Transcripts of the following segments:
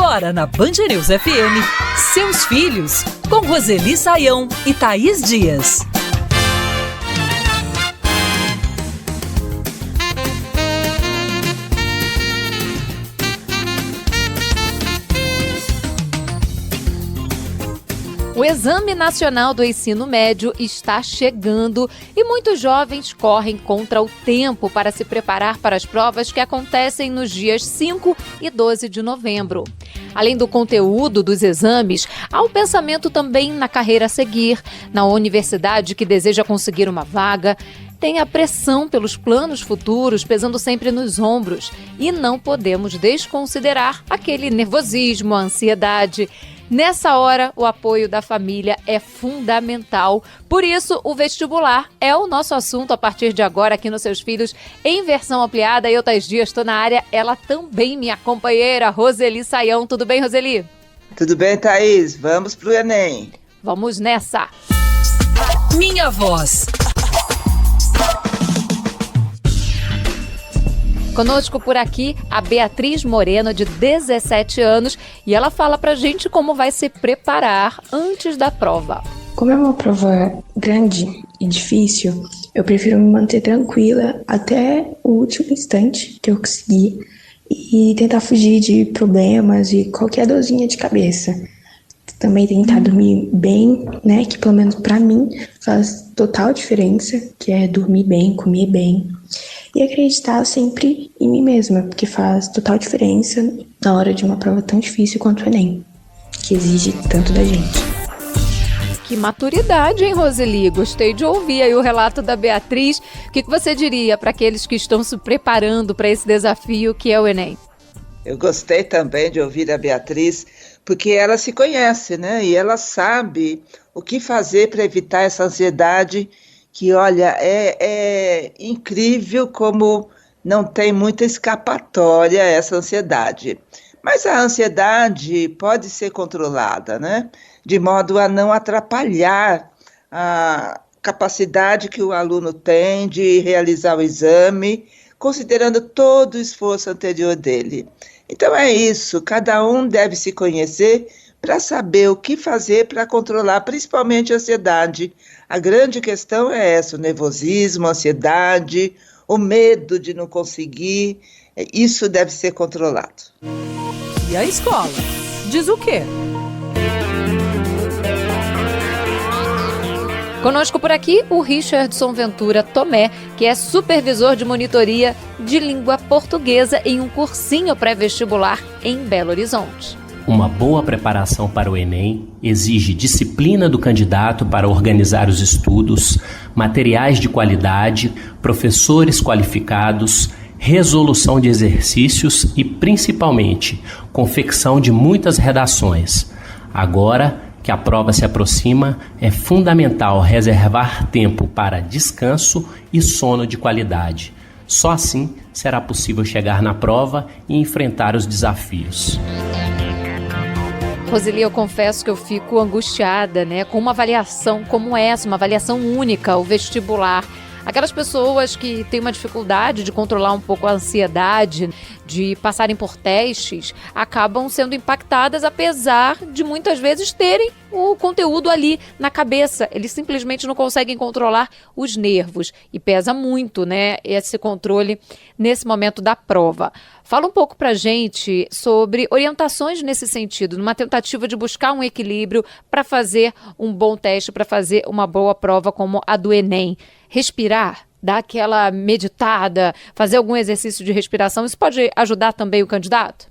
Agora na Band News FM, Seus Filhos, com Roseli Saião e Thaís Dias. O Exame Nacional do Ensino Médio está chegando e muitos jovens correm contra o tempo para se preparar para as provas que acontecem nos dias 5 e 12 de novembro. Além do conteúdo dos exames, há o pensamento também na carreira a seguir, na universidade que deseja conseguir uma vaga. Tem a pressão pelos planos futuros pesando sempre nos ombros e não podemos desconsiderar aquele nervosismo, a ansiedade. Nessa hora, o apoio da família é fundamental. Por isso, o vestibular é o nosso assunto a partir de agora aqui nos Seus Filhos, em versão ampliada. Eu, Thaís Dias, estou na área. Ela também, minha companheira, Roseli Saião. Tudo bem, Roseli? Tudo bem, Thaís. Vamos pro Enem. Vamos nessa. Minha voz. Conosco por aqui a Beatriz Moreno, de 17 anos, e ela fala pra gente como vai se preparar antes da prova. Como é uma prova grande e difícil, eu prefiro me manter tranquila até o último instante que eu conseguir e tentar fugir de problemas e qualquer dorzinha de cabeça. Também tentar dormir bem, né, que pelo menos pra mim faz total diferença, que é dormir bem, comer bem. E acreditar sempre em mim mesma, porque faz total diferença na hora de uma prova tão difícil quanto o Enem, que exige tanto da gente. Que maturidade, hein, Roseli? Gostei de ouvir aí o relato da Beatriz. O que você diria para aqueles que estão se preparando para esse desafio que é o Enem? Eu gostei também de ouvir a Beatriz, porque ela se conhece, né? E ela sabe o que fazer para evitar essa ansiedade que, olha, é incrível como não tem muita escapatória essa ansiedade. Mas a ansiedade pode ser controlada, né? De modo a não atrapalhar a capacidade que o aluno tem de realizar o exame, considerando todo o esforço anterior dele. Então é isso, cada um deve se conhecer para saber o que fazer para controlar principalmente a ansiedade. A grande questão é essa, o nervosismo, a ansiedade, o medo de não conseguir, isso deve ser controlado. E a escola? Diz o quê? Conosco por aqui o Richardson Ventura Tomé, que é supervisor de monitoria de língua portuguesa em um cursinho pré-vestibular em Belo Horizonte. Uma boa preparação para o Enem exige disciplina do candidato para organizar os estudos, materiais de qualidade, professores qualificados, resolução de exercícios e, principalmente, confecção de muitas redações. Agora que a prova se aproxima, é fundamental reservar tempo para descanso e sono de qualidade. Só assim será possível chegar na prova e enfrentar os desafios. Roseli, eu confesso que eu fico angustiada, né, com uma avaliação como essa, uma avaliação única, o vestibular. Aquelas pessoas que têm uma dificuldade de controlar um pouco a ansiedade, de passarem por testes, acabam sendo impactadas, apesar de muitas vezes terem o conteúdo ali na cabeça. Eles simplesmente não conseguem controlar os nervos. E pesa muito, né, esse controle nesse momento da prova. Fala um pouco pra gente sobre orientações nesse sentido, numa tentativa de buscar um equilíbrio para fazer um bom teste, para fazer uma boa prova como a do Enem. Respirar, dar aquela meditada, fazer algum exercício de respiração, isso pode ajudar também o candidato?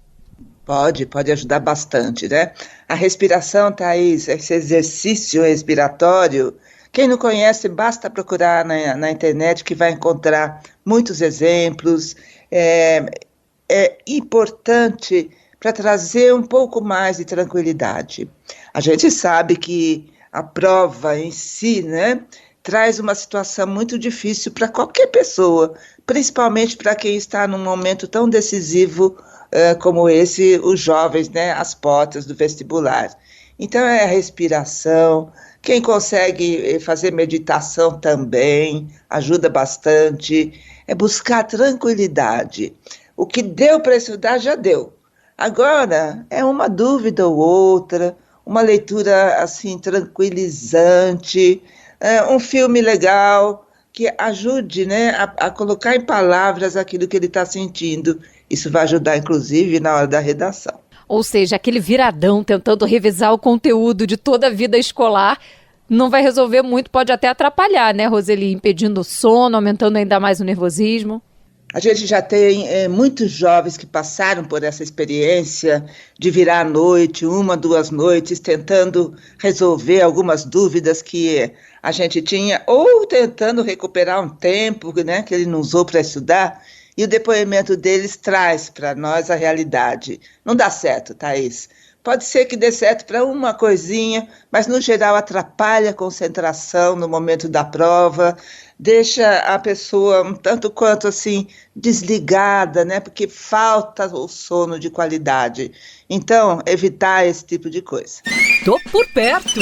Pode ajudar bastante, né? A respiração, Thaís, esse exercício respiratório, quem não conhece, basta procurar na internet que vai encontrar muitos exemplos. É importante para trazer um pouco mais de tranquilidade. A gente sabe que a prova em si, né, traz uma situação muito difícil para qualquer pessoa, principalmente para quem está num momento tão decisivo como esse, os jovens, né, às portas do vestibular. Então é a respiração, quem consegue fazer meditação também, ajuda bastante, é buscar tranquilidade. O que deu para estudar já deu. Agora, é uma dúvida ou outra, uma leitura assim tranquilizante, um filme legal que ajude, né, a colocar em palavras aquilo que ele está sentindo. Isso vai ajudar, inclusive, na hora da redação. Ou seja, aquele viradão tentando revisar o conteúdo de toda a vida escolar não vai resolver muito, pode até atrapalhar, né, Roseli? Impedindo o sono, aumentando ainda mais o nervosismo. A gente já tem muitos jovens que passaram por essa experiência de virar à noite, 1, 2 noites, tentando resolver algumas dúvidas que a gente tinha, ou tentando recuperar um tempo, né, que ele não usou para estudar, e o depoimento deles traz para nós a realidade. Não dá certo, Thaís. Pode ser que dê certo para uma coisinha, mas no geral atrapalha a concentração no momento da prova, deixa a pessoa um tanto quanto assim desligada, né? Porque falta o sono de qualidade. Então, evitar esse tipo de coisa. Tô por perto.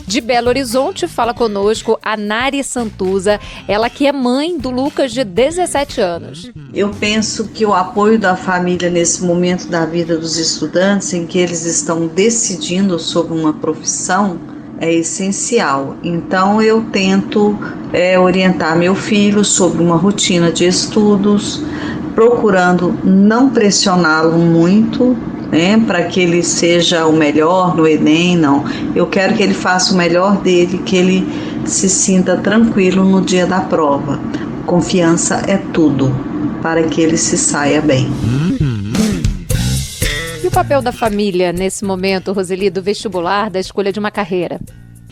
De Belo Horizonte, fala conosco a Nari Santuza, ela que é mãe do Lucas, de 17 anos. Eu penso que o apoio da família nesse momento da vida dos estudantes, em que eles estão decidindo sobre uma profissão, é essencial. Então eu tento orientar meu filho sobre uma rotina de estudos, procurando não pressioná-lo muito, para que ele seja o melhor no Enem, não. Eu quero que ele faça o melhor dele, que ele se sinta tranquilo no dia da prova. Confiança é tudo, para que ele se saia bem. E o papel da família nesse momento, Roseli, do vestibular, da escolha de uma carreira?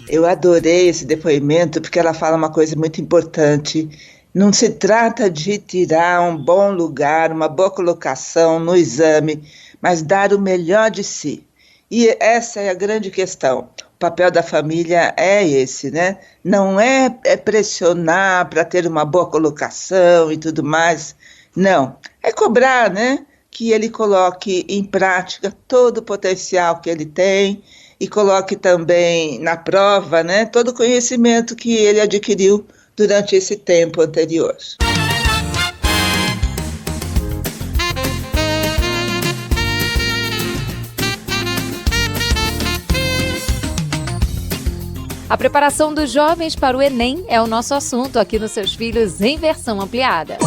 Eu adorei esse depoimento, porque ela fala uma coisa muito importante. Não se trata de tirar um bom lugar, uma boa colocação no exame, mas dar o melhor de si. E essa é a grande questão. O papel da família é esse, né? Não é pressionar para ter uma boa colocação e tudo mais. Não, é cobrar, né? Que ele coloque em prática todo o potencial que ele tem e coloque também na prova, né? Todo o conhecimento que ele adquiriu durante esse tempo anterior. A preparação dos jovens para o Enem é o nosso assunto aqui nos Seus Filhos em versão ampliada.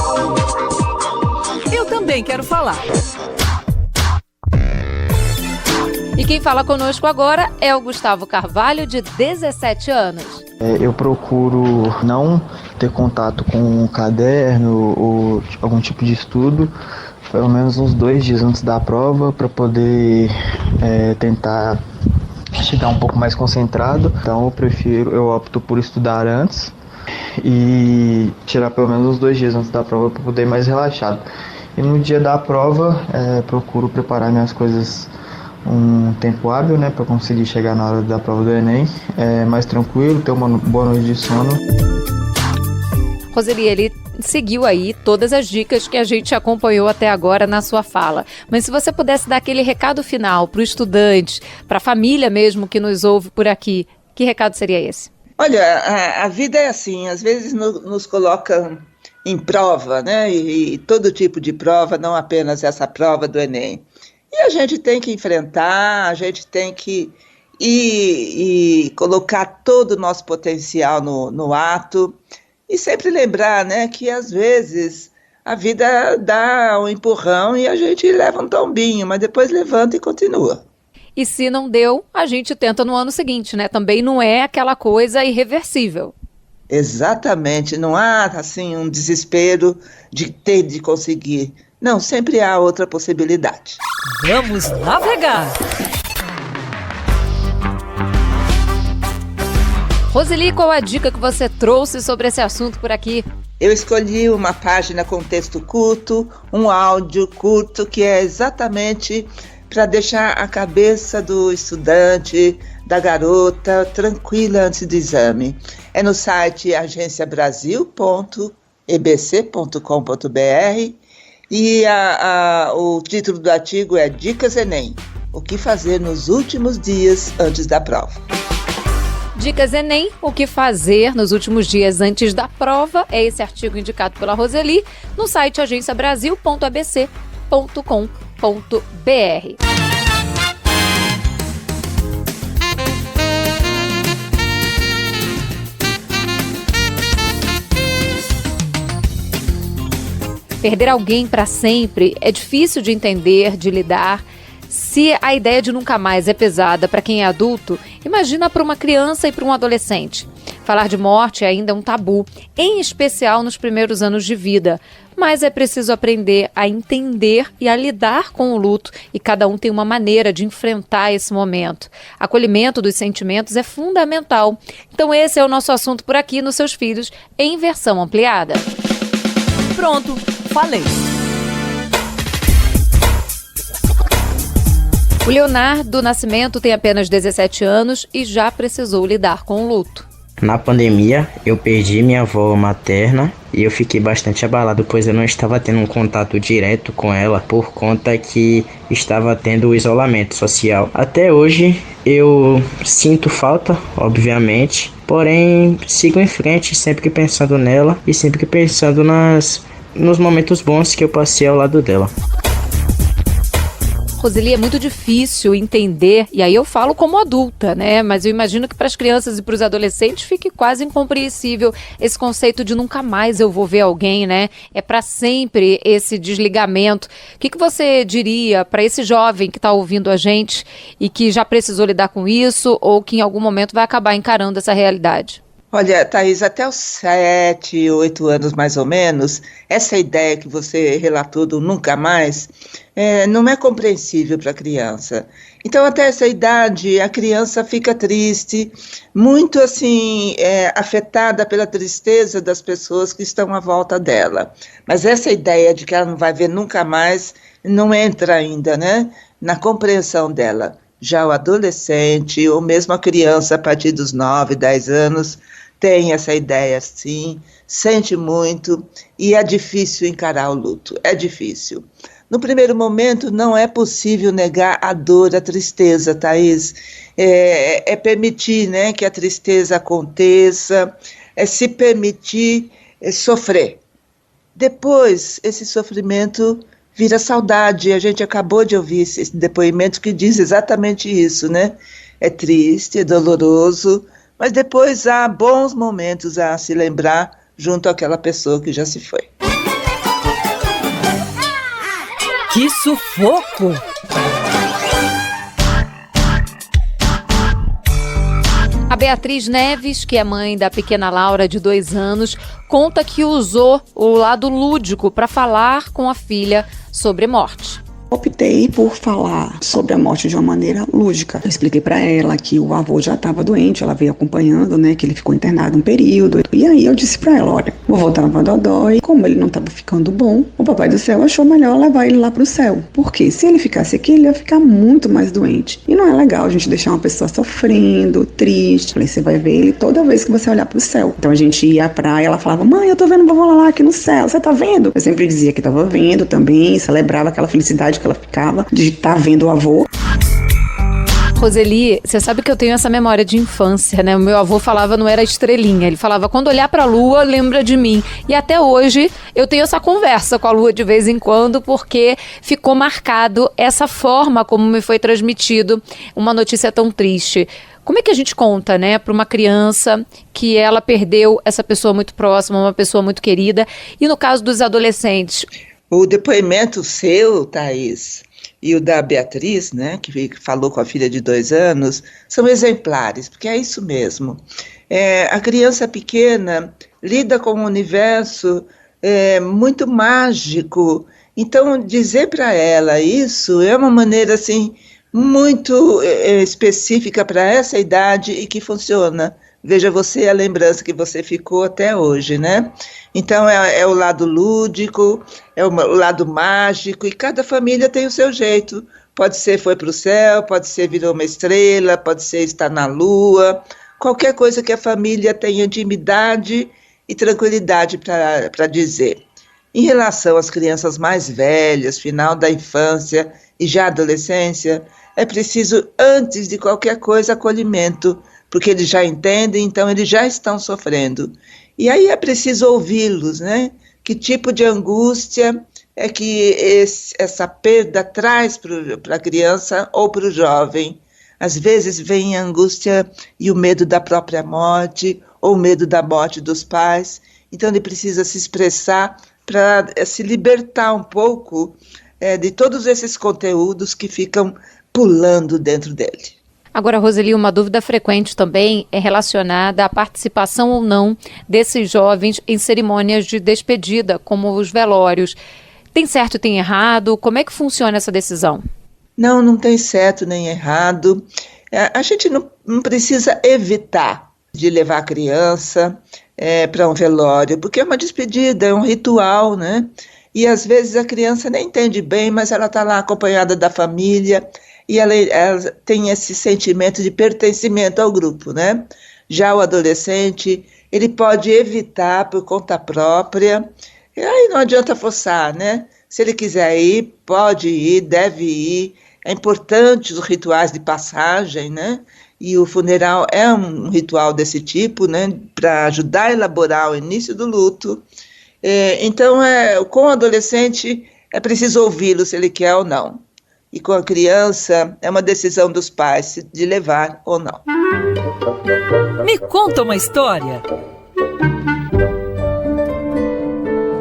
Eu também quero falar. E quem fala conosco agora é o Gustavo Carvalho, de 17 anos. Eu procuro não ter contato com um caderno ou algum tipo de estudo, pelo menos uns 2 dias antes da prova, para poder tentar chegar um pouco mais concentrado. Então eu opto por estudar antes e tirar pelo menos uns 2 dias antes da prova para poder ir mais relaxado. E no dia da prova, procuro preparar minhas coisas um tempo hábil, né, para conseguir chegar na hora da prova do Enem mais tranquilo, ter uma boa noite de sono. Roseli, ele seguiu aí todas as dicas que a gente acompanhou até agora na sua fala. Mas se você pudesse dar aquele recado final para o estudante, para a família mesmo que nos ouve por aqui, que recado seria esse? Olha, a vida é assim, às vezes nos coloca em prova, né? E todo tipo de prova, não apenas essa prova do Enem. E a gente tem que enfrentar, a gente tem que ir e colocar todo o nosso potencial no ato. E sempre lembrar, né, que às vezes a vida dá um empurrão e a gente leva um tombinho, mas depois levanta e continua. E se não deu, a gente tenta no ano seguinte, né? Também não é aquela coisa irreversível. Exatamente, não há assim um desespero de ter de conseguir. Não, sempre há outra possibilidade. Vamos navegar! Roseli, qual a dica que você trouxe sobre esse assunto por aqui? Eu escolhi uma página com texto curto, um áudio curto, que é exatamente para deixar a cabeça do estudante, da garota, tranquila antes do exame. É no site agenciabrasil.ebc.com.br e o título do artigo é Dicas Enem, o que fazer nos últimos dias antes da prova. Dicas Enem, o que fazer nos últimos dias antes da prova, é esse artigo indicado pela Roseli no site agenciabrasil.abc.com.br. Perder alguém para sempre é difícil de entender, de lidar. Se a ideia de nunca mais é pesada para quem é adulto, imagina para uma criança e para um adolescente. Falar de morte é ainda um tabu, em especial nos primeiros anos de vida. Mas é preciso aprender a entender e a lidar com o luto, e cada um tem uma maneira de enfrentar esse momento. Acolhimento dos sentimentos é fundamental. Então esse é o nosso assunto por aqui nos Seus Filhos, em versão ampliada. Pronto, falei. O Leonardo Nascimento tem apenas 17 anos e já precisou lidar com o luto. Na pandemia, eu perdi minha avó materna e eu fiquei bastante abalado, pois eu não estava tendo um contato direto com ela por conta que estava tendo o isolamento social. Até hoje, eu sinto falta, obviamente, porém sigo em frente, sempre pensando nela e sempre pensando nos momentos bons que eu passei ao lado dela. Roseli, é muito difícil entender, e aí eu falo como adulta, né? Mas eu imagino que para as crianças e para os adolescentes fique quase incompreensível esse conceito de nunca mais eu vou ver alguém, né? É para sempre esse desligamento. O que você diria para esse jovem que está ouvindo a gente e que já precisou lidar com isso ou que em algum momento vai acabar encarando essa realidade? Olha, Thaís, até os 7, 8 anos mais ou menos, essa ideia que você relatou do nunca mais, não é compreensível para a criança. Então, até essa idade, a criança fica triste, muito assim, afetada pela tristeza das pessoas que estão à volta dela. Mas essa ideia de que ela não vai ver nunca mais, não entra ainda, né, na compreensão dela. Já o adolescente, ou mesmo a criança a partir dos 9, 10 anos, tem essa ideia sim, sente muito e é difícil encarar o luto, é difícil. No primeiro momento não é possível negar a dor, a tristeza, Thaís, é permitir, né, que a tristeza aconteça, é se permitir sofrer. Depois esse sofrimento vira saudade, a gente acabou de ouvir esse depoimento que diz exatamente isso, né? É triste, é doloroso, mas depois há bons momentos a se lembrar junto àquela pessoa que já se foi. Que sufoco! A Beatriz Neves, que é mãe da pequena Laura de 2 anos, conta que usou o lado lúdico para falar com a filha sobre morte. Optei por falar sobre a morte de uma maneira lúdica. Eu expliquei para ela que o avô já estava doente, ela veio acompanhando, né, que ele ficou internado um período. E aí eu disse para ela, olha, o vovô estava dodói, como ele não estava ficando bom, o papai do céu achou melhor levar ele lá pro céu. Porque se ele ficasse aqui, ele ia ficar muito mais doente. E não é legal a gente deixar uma pessoa sofrendo, triste. Falei, você vai ver ele toda vez que você olhar pro céu. Então a gente ia à praia, ela falava, mãe, eu tô vendo o vovô lá aqui no céu, você tá vendo? Eu sempre dizia que estava vendo também, celebrava aquela felicidade que ela ficava de estar vendo o avô. Roseli, você sabe que eu tenho essa memória de infância, né? O meu avô falava, não era estrelinha, ele falava, quando olhar pra lua, lembra de mim. E até hoje eu tenho essa conversa com a lua de vez em quando, porque ficou marcado essa forma como me foi transmitido uma notícia tão triste. Como é que a gente conta, né, para uma criança que ela perdeu essa pessoa muito próxima, uma pessoa muito querida, e no caso dos adolescentes? O depoimento seu, Thaís, e o da Beatriz, né, que falou com a filha de 2 anos, são exemplares, porque é isso mesmo. A criança pequena lida com um universo muito mágico, então dizer para ela isso é uma maneira assim, muito específica para essa idade e que funciona. Veja você a lembrança que você ficou até hoje, né? Então é o lado lúdico, é o lado mágico, e cada família tem o seu jeito. Pode ser foi para o céu, pode ser virou uma estrela, pode ser estar na lua, qualquer coisa que a família tenha intimidade e tranquilidade para dizer. Em relação às crianças mais velhas, final da infância e já adolescência, é preciso, antes de qualquer coisa, acolhimento. porque eles já entendem, então eles já estão sofrendo. E aí é preciso ouvi-los, né? Que tipo de angústia é que essa perda traz para a criança ou para o jovem? Às vezes vem a angústia e o medo da própria morte, ou o medo da morte dos pais. Então ele precisa se expressar para se libertar um pouco de todos esses conteúdos que ficam pulando dentro dele. Agora, Roseli, uma dúvida frequente também é relacionada à participação ou não desses jovens em cerimônias de despedida, como os velórios. Tem certo e tem errado? Como é que funciona essa decisão? Não tem certo nem errado. A gente não precisa evitar de levar a criança para um velório, porque é uma despedida, é um ritual, né? E às vezes a criança nem entende bem, mas ela está lá acompanhada da família e ela tem esse sentimento de pertencimento ao grupo, né? Já o adolescente, ele pode evitar por conta própria, e aí não adianta forçar, né? Se ele quiser ir, pode ir, deve ir. É importante os rituais de passagem, né? E o funeral é um ritual desse tipo, né? Para ajudar a elaborar o início do luto. Então, com o adolescente, é preciso ouvi-lo se ele quer ou não. E com a criança, é uma decisão dos pais de levar ou não. Me conta uma história.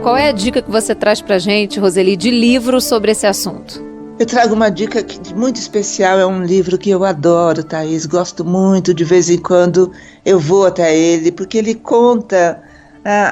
Qual é a dica que você traz pra gente, Roseli, de livro sobre esse assunto? Eu trago uma dica muito especial, é um livro que eu adoro, Thaís, gosto muito, de vez em quando eu vou até ele, porque ele conta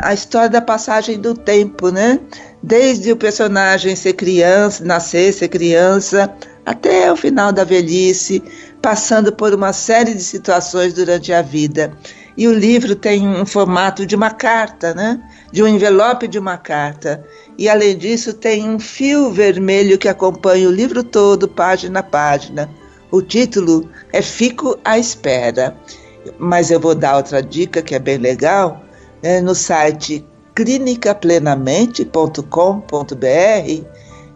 a história da passagem do tempo, né? Desde o personagem ser criança, nascer, ser criança, até o final da velhice, passando por uma série de situações durante a vida. E o livro tem um formato de uma carta, né? De um envelope de uma carta. E, além disso, tem um fio vermelho que acompanha o livro todo, página a página. O título é Fico à Espera. Mas eu vou dar outra dica que é bem legal. No site clinicaplenamente.com.br,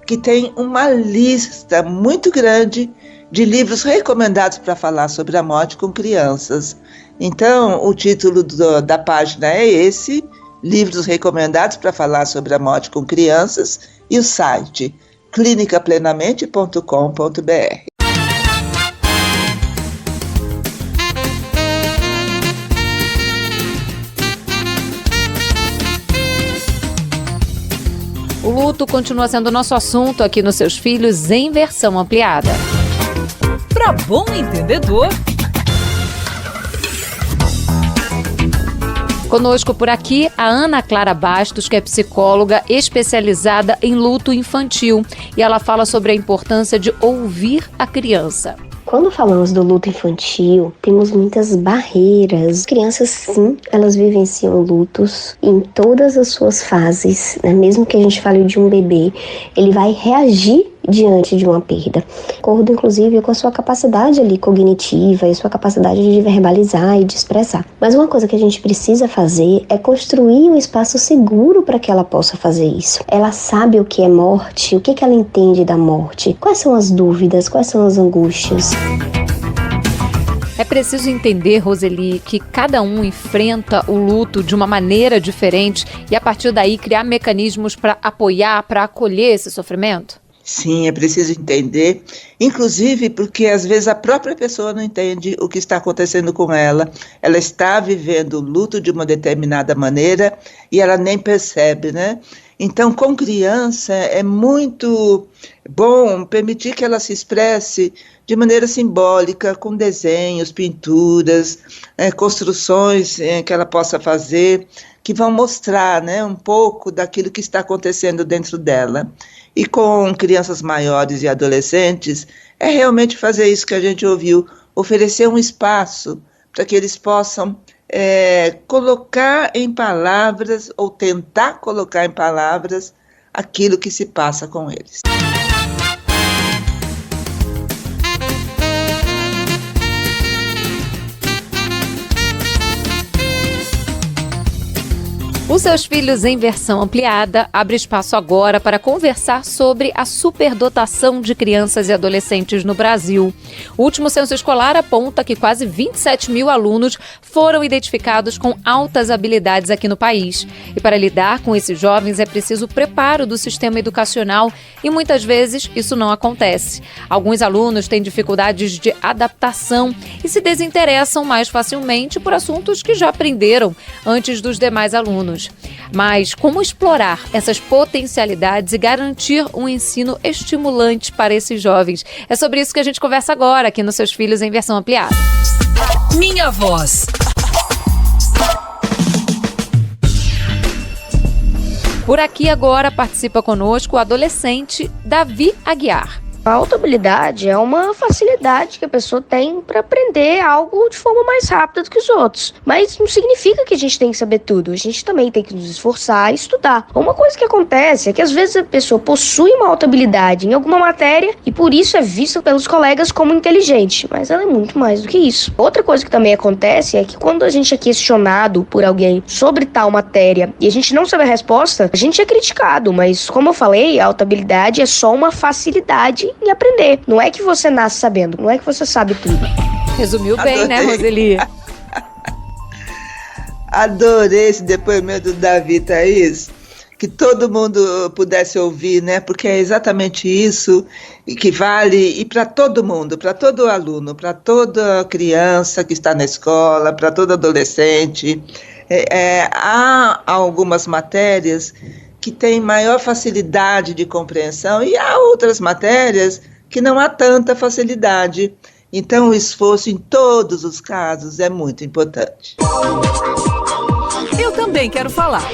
que tem uma lista muito grande de livros recomendados para falar sobre a morte com crianças. Então, o título da página é esse, livros recomendados para falar sobre a morte com crianças, e o site clinicaplenamente.com.br. O luto continua sendo nosso assunto aqui nos Seus Filhos em versão ampliada. Para bom entendedor. Conosco por aqui a Ana Clara Bastos, que é psicóloga especializada em luto infantil, e ela fala sobre a importância de ouvir a criança. Quando falamos do luto infantil, temos muitas barreiras. Crianças, sim, elas vivenciam lutos em todas as suas fases, né? Mesmo que a gente fale de um bebê, ele vai reagir diante de uma perda, de acordo inclusive com a sua capacidade ali cognitiva e sua capacidade de verbalizar e de expressar. Mas uma coisa que a gente precisa fazer é construir um espaço seguro para que ela possa fazer isso. Ela sabe o que é morte, o que ela entende da morte, quais são as dúvidas, quais são as angústias. É preciso entender, Roseli, que cada um enfrenta o luto de uma maneira diferente e a partir daí criar mecanismos para apoiar, para acolher esse sofrimento? Sim, é preciso entender, inclusive porque às vezes a própria pessoa não entende o que está acontecendo com ela. Ela está vivendo o luto de uma determinada maneira e ela nem percebe, né? Então, com criança, é muito bom permitir que ela se expresse de maneira simbólica, com desenhos, pinturas, construções que ela possa fazer, que vão mostrar, né, um pouco daquilo que está acontecendo dentro dela. E com crianças maiores e adolescentes, é realmente fazer isso que a gente ouviu, oferecer um espaço para que eles possam colocar em palavras, ou tentar colocar em palavras, aquilo que se passa com eles. O Seus Filhos em Versão Ampliada abre espaço agora para conversar sobre a superdotação de crianças e adolescentes no Brasil. O último censo escolar aponta que quase 27 mil alunos foram identificados com altas habilidades aqui no país. E para lidar com esses jovens é preciso preparo do sistema educacional e muitas vezes isso não acontece. Alguns alunos têm dificuldades de adaptação e se desinteressam mais facilmente por assuntos que já aprenderam antes dos demais alunos. Mas como explorar essas potencialidades e garantir um ensino estimulante para esses jovens? É sobre isso que a gente conversa agora aqui no Seus Filhos em Versão Ampliada. Minha voz. Por aqui agora participa conosco o adolescente Davi Aguiar. A autohabilidade é uma facilidade que a pessoa tem para aprender algo de forma mais rápida do que os outros. Mas não significa que a gente tem que saber tudo. A gente também tem que nos esforçar e estudar. Uma coisa que acontece é que às vezes a pessoa possui uma autohabilidade em alguma matéria e por isso é vista pelos colegas como inteligente. Mas ela é muito mais do que isso. Outra coisa que também acontece é que quando a gente é questionado por alguém sobre tal matéria e a gente não sabe a resposta, a gente é criticado. Mas como eu falei, a autohabilidade é só uma facilidade em aprender. Não é que você nasce sabendo, não é que você sabe tudo. Resumiu bem, né, Roseli? Adorei esse depoimento do Davi, Thaís. Que todo mundo pudesse ouvir, né? Porque é exatamente isso que vale e para todo mundo, para todo aluno, para toda criança que está na escola, para todo adolescente. Há algumas matérias que tem maior facilidade de compreensão e há outras matérias que não há tanta facilidade. Então, o esforço em todos os casos é muito importante. Eu também quero falar.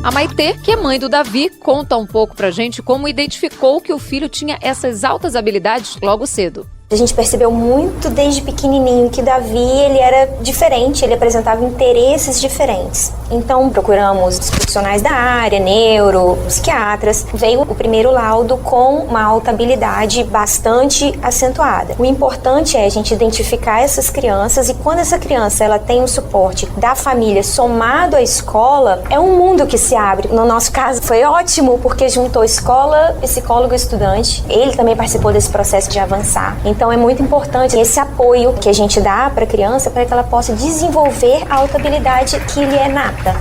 A Maitê, que é mãe do Davi, conta um pouco pra gente como identificou que o filho tinha essas altas habilidades logo cedo. A gente percebeu muito desde pequenininho que Davi, ele era diferente, ele apresentava interesses diferentes. Então, procuramos os profissionais da área, neuro, psiquiatras. Veio o primeiro laudo com uma alta habilidade bastante acentuada. O importante é a gente identificar essas crianças e quando essa criança ela tem o suporte da família somado à escola, é um mundo que se abre. No nosso caso, foi ótimo porque juntou escola, psicólogo e estudante. Ele também participou desse processo de avançar. Então é muito importante esse apoio que a gente dá para a criança para que ela possa desenvolver a alta habilidade que lhe é nata.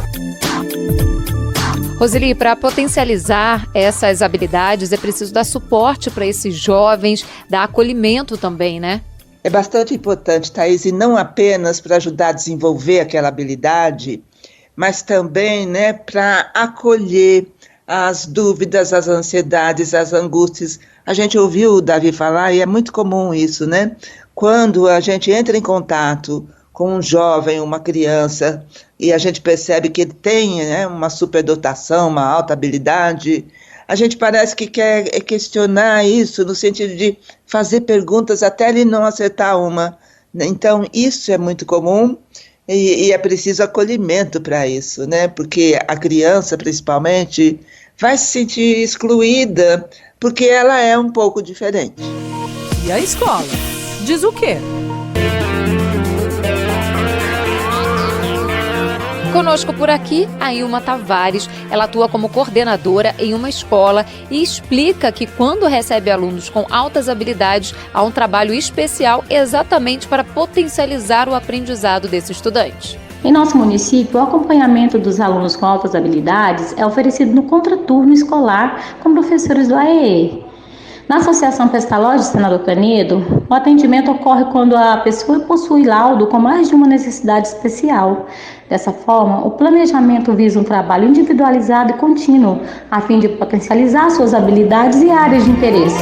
Roseli, para potencializar essas habilidades é preciso dar suporte para esses jovens, dar acolhimento também, né? É bastante importante, Thaís, e não apenas para ajudar a desenvolver aquela habilidade, mas também, né, para acolher as dúvidas, as ansiedades, as angústias. A gente ouviu o Davi falar e é muito comum isso, né? Quando a gente entra em contato com um jovem, uma criança, e a gente percebe que ele tem, né, uma superdotação, uma alta habilidade, a gente parece que quer questionar isso no sentido de fazer perguntas até ele não acertar uma. Então, isso é muito comum. E é preciso acolhimento para isso, né? Porque a criança, principalmente, vai se sentir excluída porque ela é um pouco diferente. E a escola? Diz o quê? Conosco por aqui, a Ilma Tavares. Ela atua como coordenadora em uma escola e explica que quando recebe alunos com altas habilidades, há um trabalho especial exatamente para potencializar o aprendizado desse estudante. Em nosso município, o acompanhamento dos alunos com altas habilidades é oferecido no contraturno escolar com professores do AEE. Na Associação Pestalozzi de Senador Canedo, o atendimento ocorre quando a pessoa possui laudo com mais de uma necessidade especial. Dessa forma, o planejamento visa um trabalho individualizado e contínuo, a fim de potencializar suas habilidades e áreas de interesse.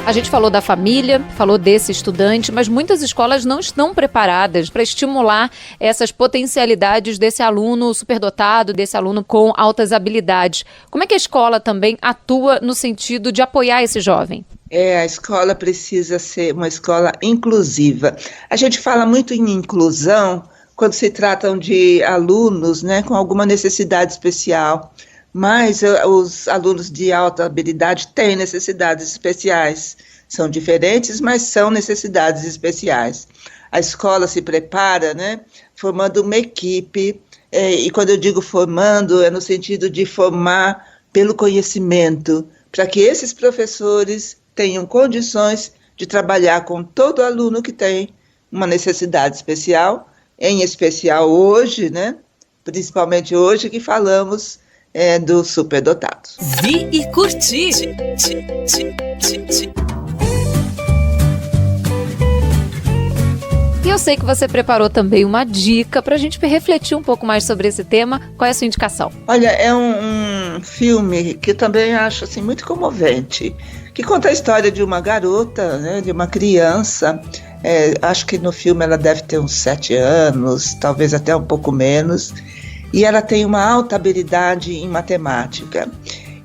A gente falou da família, falou desse estudante, mas muitas escolas não estão preparadas para estimular essas potencialidades desse aluno superdotado, desse aluno com altas habilidades. Como é que a escola também atua no sentido de apoiar esse jovem? A escola precisa ser uma escola inclusiva. A gente fala muito em inclusão quando se tratam de alunos, né, com alguma necessidade especial. Mas os alunos de alta habilidade têm necessidades especiais. São diferentes, mas são necessidades especiais. a escola se prepara, né, formando uma equipe, e quando eu digo formando, é no sentido de formar pelo conhecimento, para que esses professores tenham condições de trabalhar com todo aluno que tem uma necessidade especial, em especial hoje, né, principalmente hoje que falamos dos superdotados. Vi e curti. E eu sei que você preparou também uma dica para a gente refletir um pouco mais sobre esse tema. Qual é a sua indicação? Olha, é um filme que eu também acho assim, muito comovente, que conta a história de uma garota, né, de uma criança. Acho que no filme ela deve ter uns 7 anos, talvez até um pouco menos, e ela tem uma alta habilidade em matemática.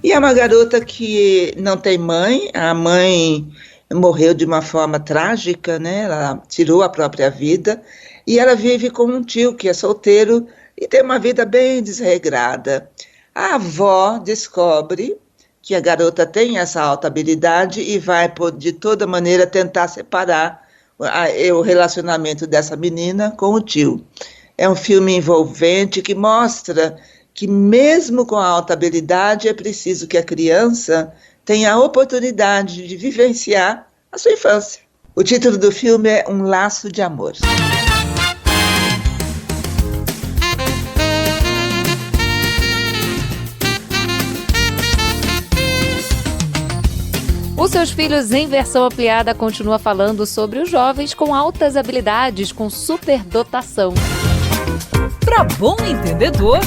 E é uma garota que não tem mãe, a mãe morreu de uma forma trágica, né? Ela tirou a própria vida, e ela vive com um tio que é solteiro e tem uma vida bem desregrada. A avó descobre que a garota tem essa alta habilidade e vai, de toda maneira, tentar separar o relacionamento dessa menina com o tio. É um filme envolvente que mostra que mesmo com a alta habilidade é preciso que a criança tenha a oportunidade de vivenciar a sua infância. O título do filme é Um Laço de Amor. Os Seus Filhos, em versão ampliada, continua falando sobre os jovens com altas habilidades, com superdotação. Para bom entendedor.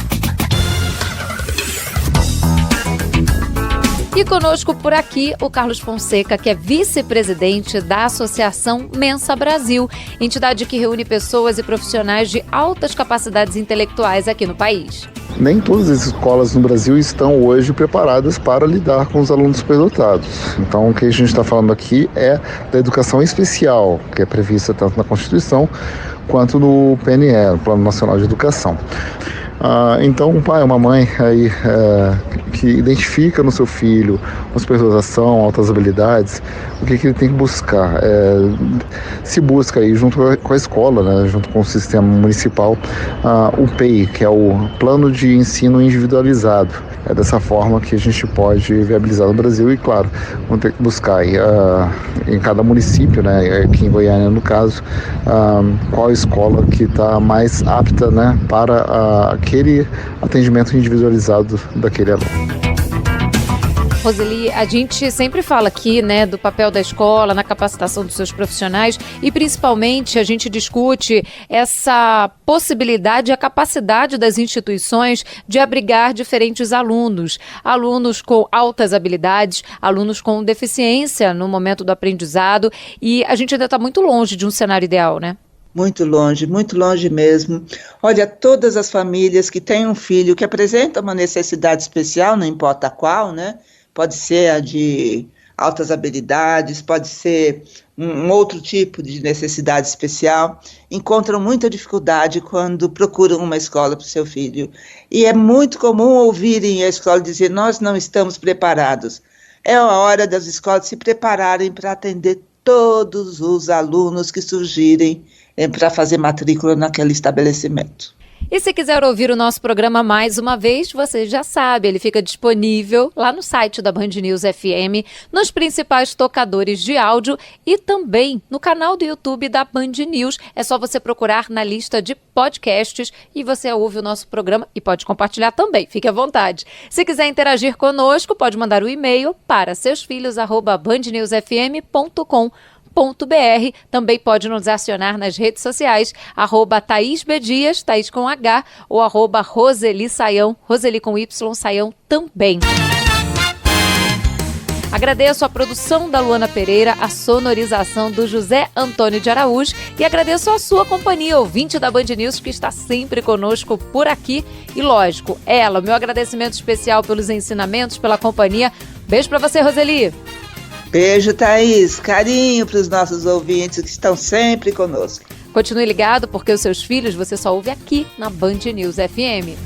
E conosco por aqui o Carlos Fonseca, que é vice-presidente da Associação Mensa Brasil, entidade que reúne pessoas e profissionais de altas capacidades intelectuais aqui no país. Nem todas as escolas no Brasil estão hoje preparadas para lidar com os alunos superdotados. Então, o que a gente está falando aqui é da educação especial, que é prevista tanto na Constituição quanto no PNE, no Plano Nacional de Educação. Então, um pai ou uma mãe aí, que identifica no seu filho uma superdotação, altas habilidades, o que ele tem que buscar? Se busca aí, junto com a escola, né, junto com o sistema municipal, o PEI, que é o Plano de Ensino Individualizado. É dessa forma que a gente pode viabilizar no Brasil e, claro, vamos ter que buscar aí, em cada município, né, aqui em Goiânia no caso, qual escola que está mais apta, né, para aquele atendimento individualizado daquele aluno. Roseli, a gente sempre fala aqui, né, do papel da escola na capacitação dos seus profissionais e principalmente a gente discute essa possibilidade e a capacidade das instituições de abrigar diferentes alunos. Alunos com altas habilidades, alunos com deficiência no momento do aprendizado, e a gente ainda está muito longe de um cenário ideal, né? Muito longe mesmo. Olha, todas as famílias que têm um filho que apresenta uma necessidade especial, não importa qual, né? Pode ser a de altas habilidades, pode ser um outro tipo de necessidade especial, encontram muita dificuldade quando procuram uma escola para o seu filho. E é muito comum ouvirem a escola dizer: nós não estamos preparados. É a hora das escolas se prepararem para atender todos os alunos que surgirem para fazer matrícula naquele estabelecimento. E se quiser ouvir o nosso programa mais uma vez, você já sabe, ele fica disponível lá no site da Band News FM, nos principais tocadores de áudio e também no canal do YouTube da Band News. É só você procurar na lista de podcasts e você ouve o nosso programa e pode compartilhar também, fique à vontade. Se quiser interagir conosco, pode mandar um e-mail para seusfilhos@bandnewsfm.com.br. Também pode nos acionar nas redes sociais, @ThaísBdias, Thaís com H, ou @Roseli Saião, Roseli com Y, Saião também. Agradeço a produção da Luana Pereira, a sonorização do José Antônio de Araújo e agradeço a sua companhia, ouvinte da Band News, que está sempre conosco por aqui. E lógico, ela, meu agradecimento especial pelos ensinamentos, pela companhia. Beijo pra você, Roseli. Beijo, Thaís. Carinho para os nossos ouvintes que estão sempre conosco. Continue ligado, porque os seus filhos você só ouve aqui na Band News FM.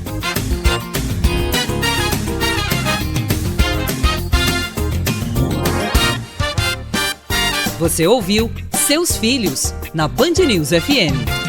Você ouviu seus filhos, na Band News FM.